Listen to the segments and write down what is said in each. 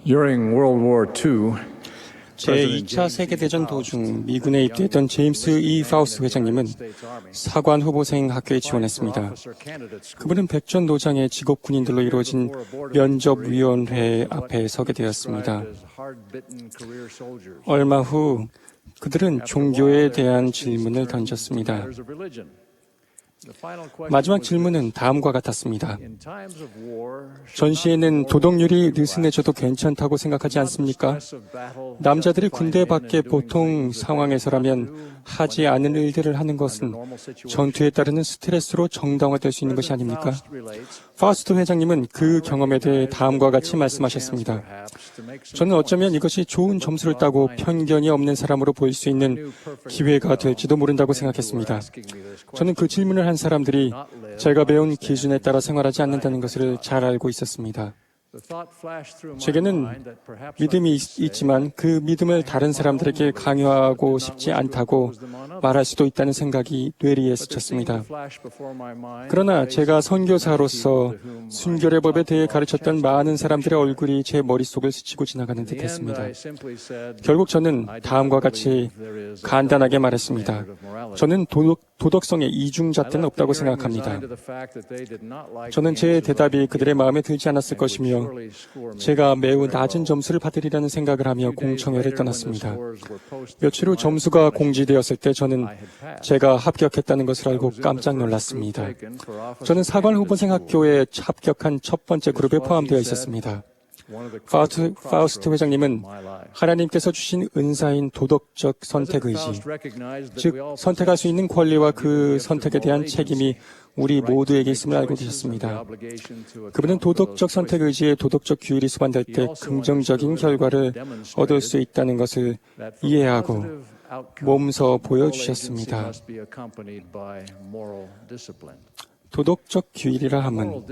During World War II, 제2차 세계대전 도중 미군에 입대했던 제임스 E. 파우스트 회장님은 사관 후보생 학교에 지원했습니다. 그분은 백전 노장의 직업 군인들로 이루어진 면접위원회 앞에 서게 되었습니다. 얼마 후 그들은 종교에 대한 질문을 던졌습니다. 마지막 질문은 다음과 같았습니다. 전시에는 도덕률이 느슨해져도 괜찮다고 생각하지 않습니까? 남자들이 군대 밖에 보통 상황에서라면 하지 않은 일들을 하는 것은 전투에 따르는 스트레스로 정당화될 수 있는 것이 아닙니까? 파우스트 회장님은 그 경험에 대해 다음과 같이 말씀하셨습니다. 저는 어쩌면 이것이 좋은 점수를 따고 편견이 없는 사람으로 보일 수 있는 기회가 될지도 모른다고 생각했습니다. 저는 그 질문을 한 사람들이 제가 배운 기준에 따라 생활하지 않는다는 것을 잘 알고 있었습니다. 제게는 믿음이 있지만 그 믿음을 다른 사람들에게 강요하고 싶지 않다고 말할 수도 있다는 생각이 뇌리에 스쳤습니다. 그러나 제가 선교사로서 순결의 법에 대해 가르쳤던 많은 사람들의 얼굴이 제 머릿속을 스치고 지나가는 듯 했습니다. 결국 저는 다음과 같이 간단하게 말했습니다. 저는 도덕성의 이중잣대는 없다고 생각합니다. 저는 제 대답이 그들의 마음에 들지 않았을 것이며 제가 매우 낮은 점수를 받으리라는 생각을 하며 공청회를 떠났습니다. 며칠 후 점수가 공지되었을 때 저는 제가 합격했다는 것을 알고 깜짝 놀랐습니다. 저는 사관 후보생 학교에 합격한 첫 번째 그룹에 포함되어 있었습니다. 파우스트 회장님은 하나님께서 주신 은사인 도덕적 선택의지, 즉 선택할 수 있는 권리와 그 선택에 대한 책임이 우리 모두에게 있음을 알고 계셨습니다. 그분은 도덕적 선택의지에 도덕적 규율이 수반될 때 긍정적인 결과를 얻을 수 있다는 것을 이해하고 몸소 보여주셨습니다. 도덕적 규율이라 함은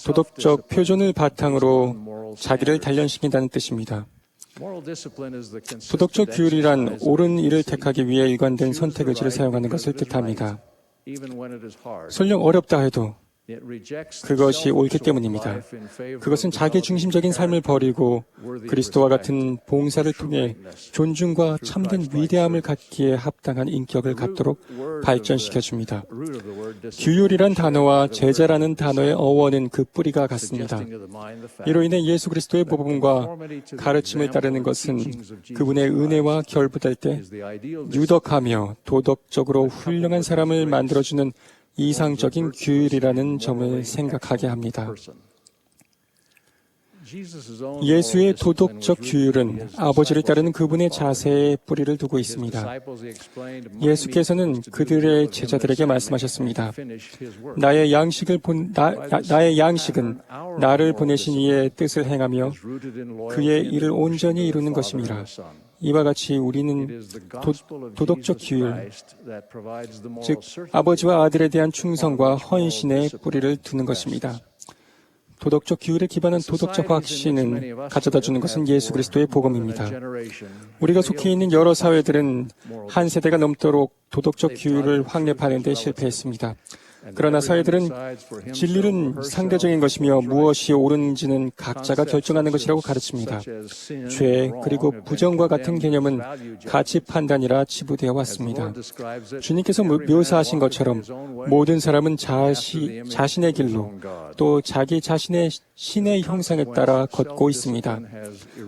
도덕적 표준을 바탕으로 자기를 단련시킨다는 뜻입니다. 도덕적 규율이란 옳은 일을 택하기 위해 일관된 선택의지를 사용하는 것을 뜻합니다. 설령 어렵다 해도 그것이 옳기 때문입니다. 그것은 자기 중심적인 삶을 버리고 그리스도와 같은 봉사를 통해 존중과 참된 위대함을 갖기에 합당한 인격을 갖도록 발전시켜줍니다. 규율이란 단어와 제자라는 단어의 어원은 그 뿌리가 같습니다. 이로 인해 예수 그리스도의 복음과 가르침을 따르는 것은 그분의 은혜와 결부될 때 유덕하며 도덕적으로 훌륭한 사람을 만들어주는 이상적인 규율이라는 점을 생각하게 합니다. 예수의 도덕적 규율은 아버지를 따르는 그분의 자세에 뿌리를 두고 있습니다. 예수께서는 그들의 제자들에게 말씀하셨습니다. 나의 양식은 나를 보내신 이의 뜻을 행하며 그의 일을 온전히 이루는 것임이라. 이와 같이 우리는 도덕적 규율, 즉 아버지와 아들에 대한 충성과 헌신의 뿌리를 두는 것입니다. 도덕적 규율에 기반한 도덕적 확신은 가져다주는 것은 예수 그리스도의 복음입니다. 우리가 속해 있는 여러 사회들은 한 세대가 넘도록 도덕적 규율을 확립하는 데 실패했습니다. 그러나 사회들은 진리는 상대적인 것이며 무엇이 옳은지는 각자가 결정하는 것이라고 가르칩니다. 죄 그리고 부정과 같은 개념은 가치 판단이라 치부되어 왔습니다. 주님께서 묘사하신 것처럼 모든 사람은 자신의 길로 또 자기 자신의 신의 형상에 따라 걷고 있습니다.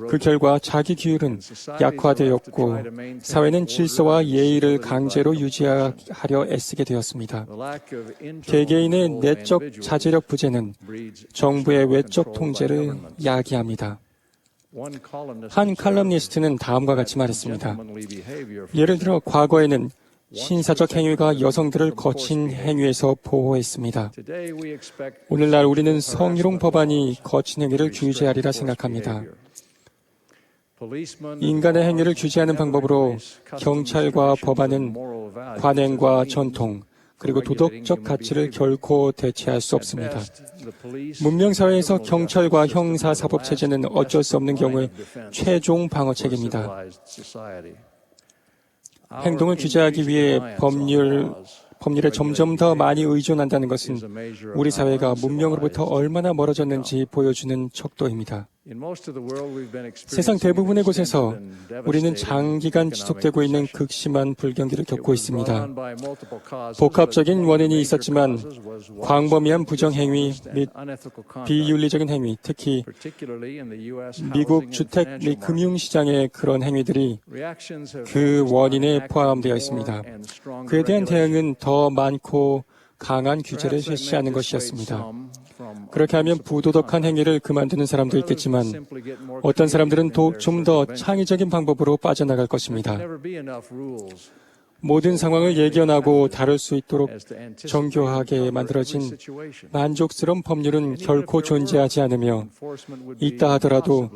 그 결과 자기 규율은 약화되었고 사회는 질서와 예의를 강제로 유지하려 애쓰게 되었습니다. 개개인의 내적 자제력 부재는 정부의 외적 통제를 야기합니다. 한 칼럼니스트는 다음과 같이 말했습니다. 예를 들어 과거에는 신사적 행위가 여성들을 거친 행위에서 보호했습니다. 오늘날 우리는 성희롱 법안이 거친 행위를 규제하리라 생각합니다. 인간의 행위를 규제하는 방법으로 경찰과 법안은 관행과 전통, 그리고 도덕적 가치를 결코 대체할 수 없습니다. 문명사회에서 경찰과 형사사법체제는 어쩔 수 없는 경우에 최종 방어책입니다. 행동을 규제하기 위해 법률에 점점 더 많이 의존한다는 것은 우리 사회가 문명으로부터 얼마나 멀어졌는지 보여주는 척도입니다. 세상 대부분의 곳에서 우리는 장기간 지속되고 있는 극심한 불경기를 겪고 있습니다. 복합적인 원인이 있었지만 광범위한 부정행위 및 비윤리적인 행위, 특히 미국 주택 및 금융시장의 그런 행위들이 그 원인에 포함되어 있습니다. 그에 대한 대응은 더 많고 강한 규제를 실시하는 것이었습니다. 그렇게 하면 부도덕한 행위를 그만두는 사람도 있겠지만 어떤 사람들은 좀 더 창의적인 방법으로 빠져나갈 것입니다. 모든 상황을 예견하고 다룰 수 있도록 정교하게 만들어진 만족스러운 법률은 결코 존재하지 않으며 있다 하더라도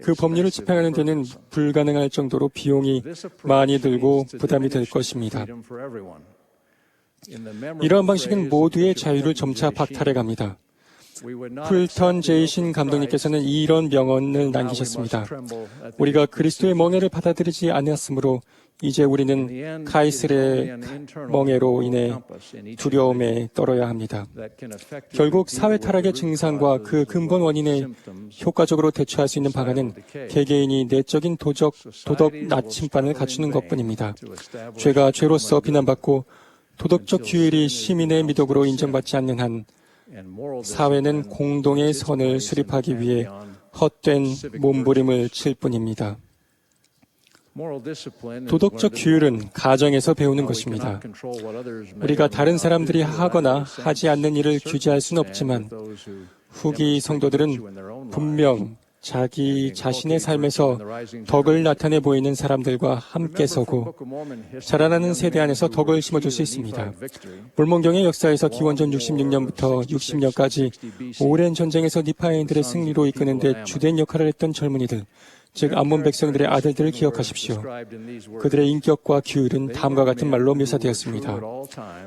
그 법률을 집행하는 데는 불가능할 정도로 비용이 많이 들고 부담이 될 것입니다. 이러한 방식은 모두의 자유를 점차 박탈해 갑니다. 풀턴 제이신 감독님께서는 이런 명언을 남기셨습니다. 우리가 그리스도의 멍에를 받아들이지 않았으므로 이제 우리는 카이슬의 멍에로 인해 두려움에 떨어야 합니다. 결국 사회 타락의 증상과 그 근본 원인에 효과적으로 대처할 수 있는 방안은 개개인이 내적인 도덕 나침반을 갖추는 것뿐입니다. 죄가 죄로서 비난받고 도덕적 규율이 시민의 미덕으로 인정받지 않는 한 사회는 공동의 선을 수립하기 위해 헛된 몸부림을 칠 뿐입니다. 도덕적 규율은 가정에서 배우는 것입니다. 우리가 다른 사람들이 하거나 하지 않는 일을 규제할 수는 없지만 후기 성도들은 분명 자기 자신의 삶에서 덕을 나타내 보이는 사람들과 함께 서고 자라나는 세대 안에서 덕을 심어줄 수 있습니다. 몰몬경의 역사에서 기원전 66년부터 60년까지 오랜 전쟁에서 니파인들의 승리로 이끄는 데 주된 역할을 했던 젊은이들, 즉 암몬 백성들의 아들들을 기억하십시오. 그들의 인격과 규율은 다음과 같은 말로 묘사되었습니다.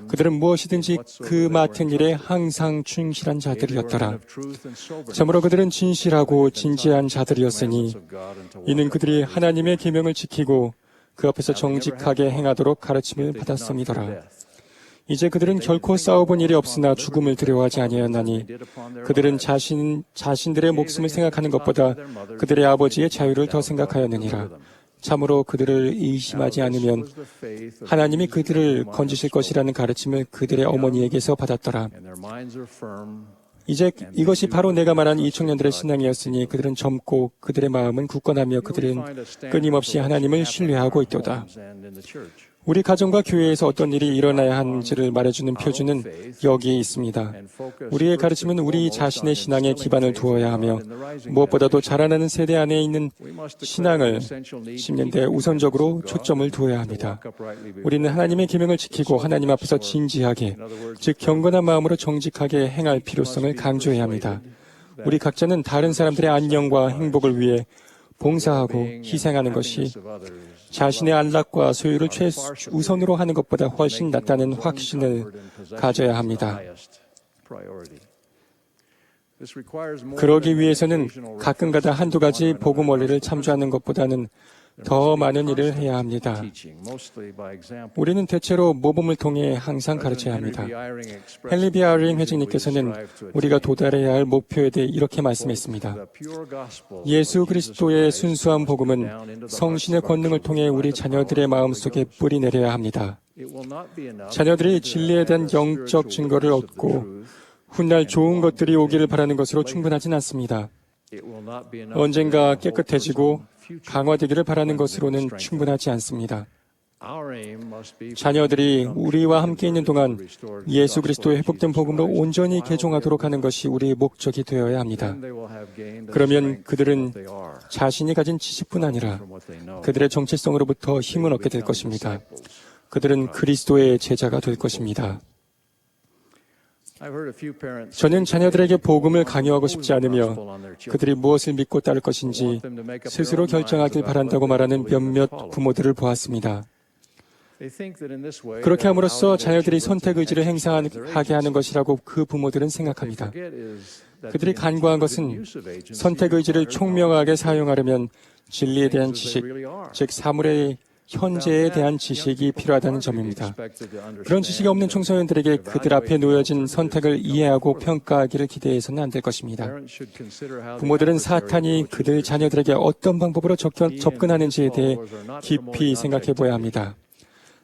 그들은 무엇이든지 그 맡은 일에 항상 충실한 자들이었더라. 참으로 그들은 진실하고 진지한 자들이었으니 이는 그들이 하나님의 계명을 지키고 그 앞에서 정직하게 행하도록 가르침을 받았음이더라. 이제 그들은 결코 싸워본 일이 없으나 죽음을 두려워하지 아니하였나니 그들은 자신들의 목숨을 생각하는 것보다 그들의 아버지의 자유를 더 생각하였느니라. 참으로 그들을 의심하지 않으면 하나님이 그들을 건지실 것이라는 가르침을 그들의 어머니에게서 받았더라. 이제 이것이 바로 내가 말한 이 청년들의 신앙이었으니 그들은 젊고 그들의 마음은 굳건하며 그들은 끊임없이 하나님을 신뢰하고 있도다. 우리 가정과 교회에서 어떤 일이 일어나야 하는지를 말해주는 표준은 여기에 있습니다. 우리의 가르침은 우리 자신의 신앙에 기반을 두어야 하며 무엇보다도 자라나는 세대 안에 있는 신앙을 심는 데 우선적으로 초점을 두어야 합니다. 우리는 하나님의 계명을 지키고 하나님 앞에서 진지하게, 즉 경건한 마음으로 정직하게 행할 필요성을 강조해야 합니다. 우리 각자는 다른 사람들의 안녕과 행복을 위해 봉사하고 희생하는 것이 자신의 안락과 소유를 최우선으로 하는 것보다 훨씬 낫다는 확신을 가져야 합니다. 그러기 위해서는 가끔가다 한두 가지 복음 원리를 참조하는 것보다는 더 많은 일을 해야 합니다. 우리는 대체로 모범을 통해 항상 가르쳐야 합니다. 헨리 B. 아이링 회장님께서는 우리가 도달해야 할 목표에 대해 이렇게 말씀했습니다. 예수 그리스도의 순수한 복음은 성신의 권능을 통해 우리 자녀들의 마음속에 뿌리내려야 합니다. 자녀들이 진리에 대한 영적 증거를 얻고 훗날 좋은 것들이 오기를 바라는 것으로 충분하진 않습니다. 언젠가 깨끗해지고 강화되기를 바라는 것으로는 충분하지 않습니다. 자녀들이 우리와 함께 있는 동안 예수 그리스도의 회복된 복음으로 온전히 개종하도록 하는 것이 우리의 목적이 되어야 합니다. 그러면 그들은 자신이 가진 지식뿐 아니라 그들의 정체성으로부터 힘을 얻게 될 것입니다. 그들은 그리스도의 제자가 될 것입니다. 저는 자녀들에게 복음을 강요하고 싶지 않으며 그들이 무엇을 믿고 따를 것인지 스스로 결정하길 바란다고 말하는 몇몇 부모들을 보았습니다. 그렇게 함으로써 자녀들이 선택 의지를 행사하게 하는 것이라고 그 부모들은 생각합니다. 그들이 간과한 것은 선택 의지를 총명하게 사용하려면 진리에 대한 지식, 즉 사물의 현재에 대한 지식이 필요하다는 점입니다. 그런 지식이 없는 청소년들에게 그들 앞에 놓여진 선택을 이해하고 평가하기를 기대해서는 안 될 것입니다. 부모들은 사탄이 그들 자녀들에게 어떤 방법으로 접근하는지에 대해 깊이 생각해 보아야 합니다.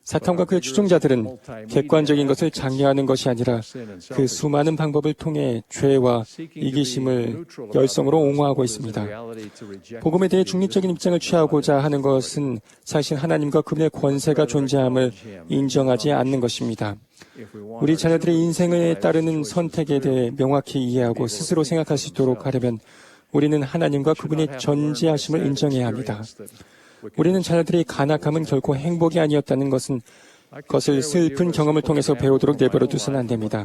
사탄과 그의 추종자들은 객관적인 것을 장려하는 것이 아니라 그 수많은 방법을 통해 죄와 이기심을 열성으로 옹호하고 있습니다. 복음에 대해 중립적인 입장을 취하고자 하는 것은 사실 하나님과 그분의 권세가 존재함을 인정하지 않는 것입니다. 우리 자녀들의 인생에 따르는 선택에 대해 명확히 이해하고 스스로 생각할 수 있도록 하려면 우리는 하나님과 그분의 전지하심을 인정해야 합니다. 우리는 자녀들의 간악함은 결코 행복이 아니었다는 것을 슬픈 경험을 통해서 배우도록 내버려 두서는 안 됩니다.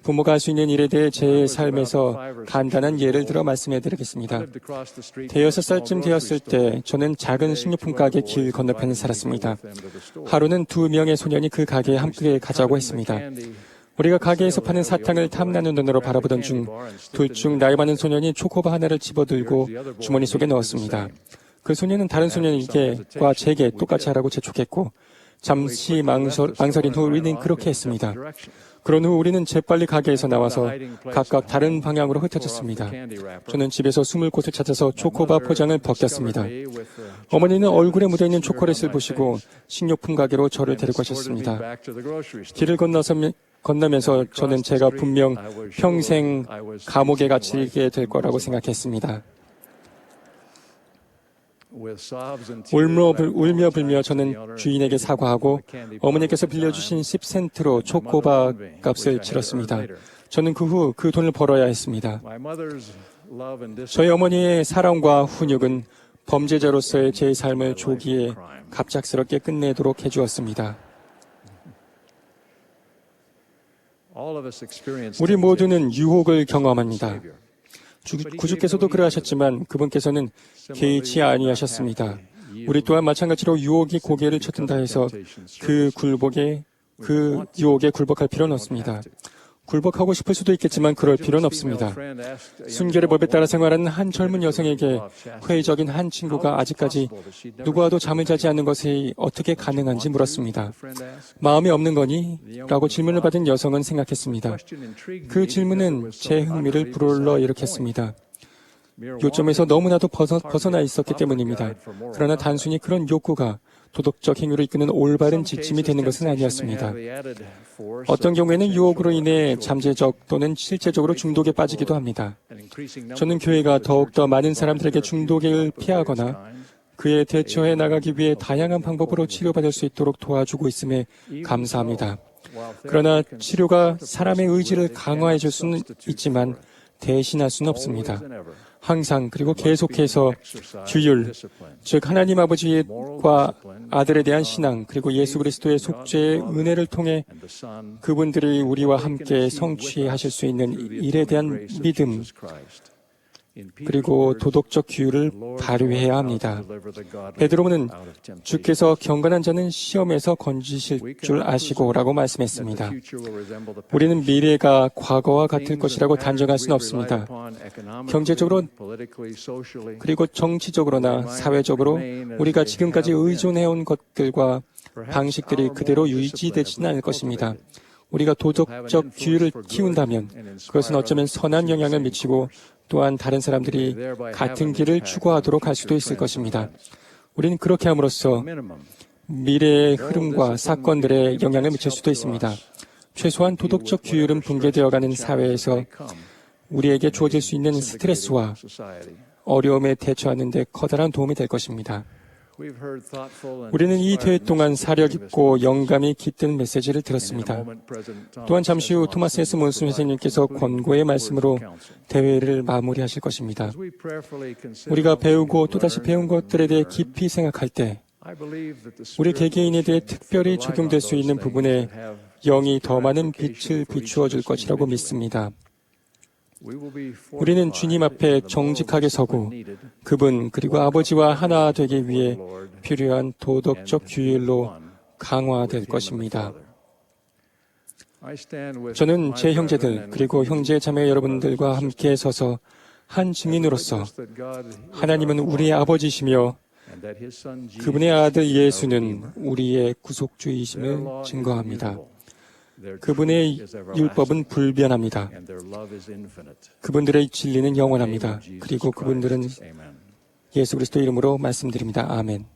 부모가 할 수 있는 일에 대해 제 삶에서 간단한 예를 들어 말씀해 드리겠습니다. 6살쯤 되었을 때 저는 작은 식료품 가게 길 건너편에 살았습니다. 하루는 2명의 소년이 그 가게에 함께 가자고 했습니다. 우리가 가게에서 파는 사탕을 탐나는 눈으로 바라보던 중 둘 중 나이 많은 소년이 초코바 하나를 집어들고 주머니 속에 넣었습니다. 그 소년은 다른 소년에게와 제게 똑같이 하라고 재촉했고 잠시 망설인 후 우리는 그렇게 했습니다. 그런 후 우리는 재빨리 가게에서 나와서 각각 다른 방향으로 흩어졌습니다. 저는 집에서 숨을 곳을 찾아서 초코바 포장을 벗겼습니다. 어머니는 얼굴에 묻어있는 초콜릿을 보시고 식료품 가게로 저를 데리고 가셨습니다. 길을 건너면서 저는 제가 분명 평생 감옥에 갇히게 될 거라고 생각했습니다. 울며 불며 저는 주인에게 사과하고 어머니께서 빌려주신 10센트로 초코바 값을 치렀습니다. 저는 그 후 그 돈을 벌어야 했습니다. 저희 어머니의 사랑과 훈육은 범죄자로서의 제 삶을 조기에 갑작스럽게 끝내도록 해주었습니다. 우리 모두는 유혹을 경험합니다. 구주께서도 그러하셨지만 그분께서는 개의치 아니하셨습니다. 우리 또한 마찬가지로 유혹이 고개를 쳐든다 해서 그 유혹에 굴복할 필요는 없습니다. 굴복하고 싶을 수도 있겠지만 그럴 필요는 없습니다. 순결의 법에 따라 생활하는 한 젊은 여성에게 회의적인 한 친구가 아직까지 누구와도 잠을 자지 않는 것이 어떻게 가능한지 물었습니다. 마음이 없는 거니? 라고 질문을 받은 여성은 생각했습니다. 그 질문은 제 흥미를 불러일으켰습니다. 요점에서 너무나도 벗어나 있었기 때문입니다. 그러나 단순히 그런 욕구가 도덕적 행위로 이끄는 올바른 지침이 되는 것은 아니었습니다. 어떤 경우에는 유혹으로 인해 잠재적 또는 실제적으로 중독에 빠지기도 합니다. 저는 교회가 더욱더 많은 사람들에게 중독을 피하거나 그에 대처해 나가기 위해 다양한 방법으로 치료받을 수 있도록 도와주고 있음에 감사합니다. 그러나 치료가 사람의 의지를 강화해 줄 수는 있지만 대신할 수는 없습니다. 항상 그리고 계속해서 규율, 즉 하나님 아버지와 아들에 대한 신앙 그리고 예수 그리스도의 속죄의 은혜를 통해 그분들이 우리와 함께 성취하실 수 있는 일에 대한 믿음 그리고 도덕적 규율을 발휘해야 합니다. 베드로는 주께서 경건한 자는 시험에서 건지실 줄 아시고라고 말씀했습니다. 우리는 미래가 과거와 같을 것이라고 단정할 수는 없습니다. 경제적으로 그리고 정치적으로나 사회적으로 우리가 지금까지 의존해온 것들과 방식들이 그대로 유지되지는 않을 것입니다. 우리가 도덕적 규율을 키운다면 그것은 어쩌면 선한 영향을 미치고 또한 다른 사람들이 같은 길을 추구하도록 할 수도 있을 것입니다. 우리는 그렇게 함으로써 미래의 흐름과 사건들에 영향을 미칠 수도 있습니다. 최소한 도덕적 규율은 붕괴되어가는 사회에서 우리에게 주어질 수 있는 스트레스와 어려움에 대처하는 데 커다란 도움이 될 것입니다. 우리는 이 대회 동안 사려 깊고 영감이 깃든 메시지를 들었습니다. 또한 잠시 후 토마스 S. 몬슨 회장님께서 권고의 말씀으로 대회를 마무리하실 것입니다. 우리가 배우고 또다시 배운 것들에 대해 깊이 생각할 때 우리 개개인에 대해 특별히 적용될 수 있는 부분에 영이 더 많은 빛을 비추어 줄 것이라고 믿습니다. 우리는 주님 앞에 정직하게 서고 그분 그리고 아버지와 하나 되기 위해 필요한 도덕적 규율로 강화될 것입니다. 저는 제 형제들 그리고 형제 자매 여러분들과 함께 서서 한 증인으로서 하나님은 우리의 아버지시며 그분의 아들 예수는 우리의 구속주이심을 증거합니다. 그분의 율법은 불변합니다. 그분들의 진리는 영원합니다. 그리고 그분들은 예수 그리스도 이름으로 말씀드립니다. 아멘.